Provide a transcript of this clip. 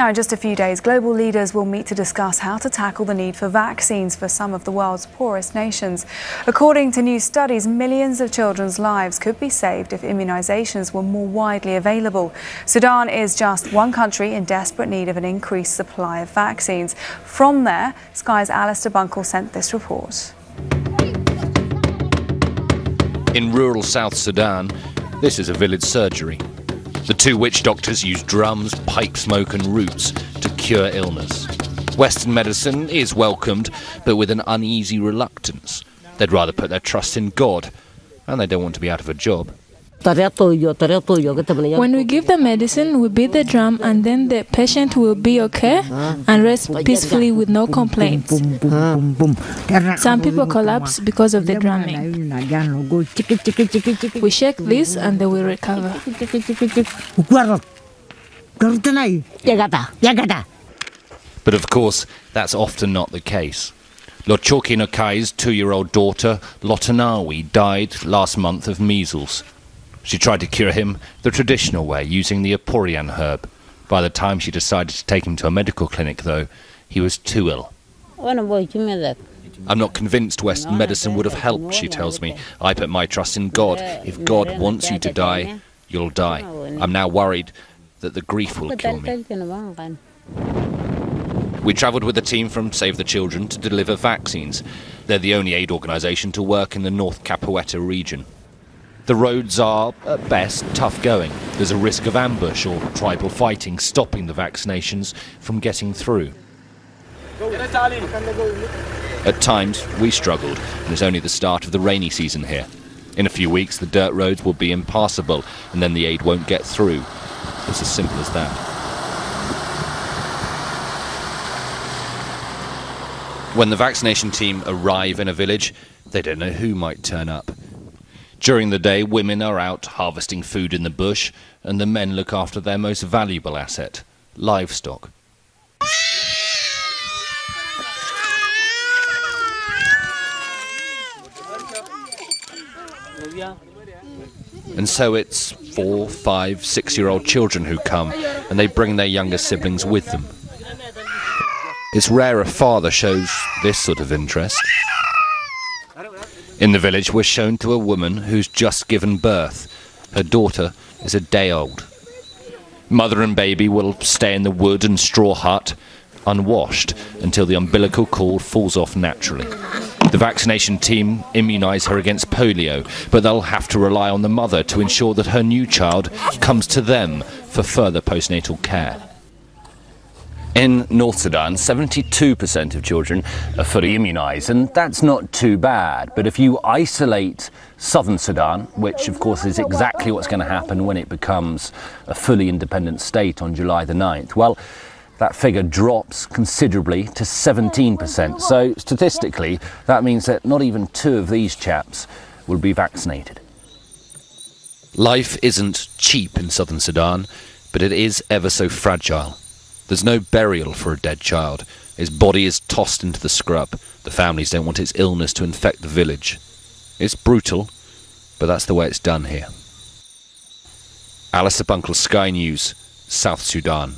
Now, in just a few days, global leaders will meet to discuss how to tackle the need for vaccines for some of the world's poorest nations. According to new studies, millions of children's lives could be saved if immunisations were more widely available. Sudan is just one country in desperate need of an increased supply of vaccines. From there, Sky's Alistair Bunkle sent this report. In rural South Sudan, this is a village surgery. The two witch doctors use drums, pipe smoke and roots to cure illness. Western medicine is welcomed, but with an uneasy reluctance. They'd rather put their trust in God, and they don't want to be out of a job. When we give the medicine, we beat the drum, and then the patient will be okay and rest peacefully with no complaints. Some people collapse because of the drumming. We shake this and they will recover. But of course, that's often not the case. Lochoki Nokai's 2-year-old daughter, Lotanawi, died last month of measles. She tried to cure him the traditional way, using the Aporian herb. By the time she decided to take him to a medical clinic, though, he was too ill. I'm not convinced Western medicine would have helped, she tells me. I put my trust in God. If God wants you to die, you'll die. I'm now worried that the grief will kill me. We travelled with a team from Save the Children to deliver vaccines. They're the only aid organisation to work in the North Capoeira region. The roads are, at best, tough going. There's a risk of ambush or tribal fighting stopping the vaccinations from getting through. At times, we struggled, and it's only the start of the rainy season here. In a few weeks, the dirt roads will be impassable, and then the aid won't get through. It's as simple as that. When the vaccination team arrive in a village, they don't know who might turn up. During the day, women are out harvesting food in the bush, and the men look after their most valuable asset, livestock. And so it's 4, 5, 6-year-old children who come, and they bring their younger siblings with them. It's rare a father shows this sort of interest. In the village, we're shown to a woman who's just given birth. Her daughter is a day old. Mother and baby will stay in the wood and straw hut, unwashed, until the umbilical cord falls off naturally. The vaccination team immunise her against polio, but they'll have to rely on the mother to ensure that her new child comes to them for further postnatal care. In North Sudan, 72% of children are fully immunised, and that's not too bad. But if you isolate southern Sudan, which of course is exactly what's going to happen when it becomes a fully independent state on July the 9th, well, that figure drops considerably to 17%. So statistically, that means that not even 2 of these chaps will be vaccinated. Life isn't cheap in southern Sudan, but it is ever so fragile. There's no burial for a dead child. His body is tossed into the scrub. The families don't want its illness to infect the village. It's brutal, but that's the way it's done here. Alistair Bunkle, Sky News, South Sudan.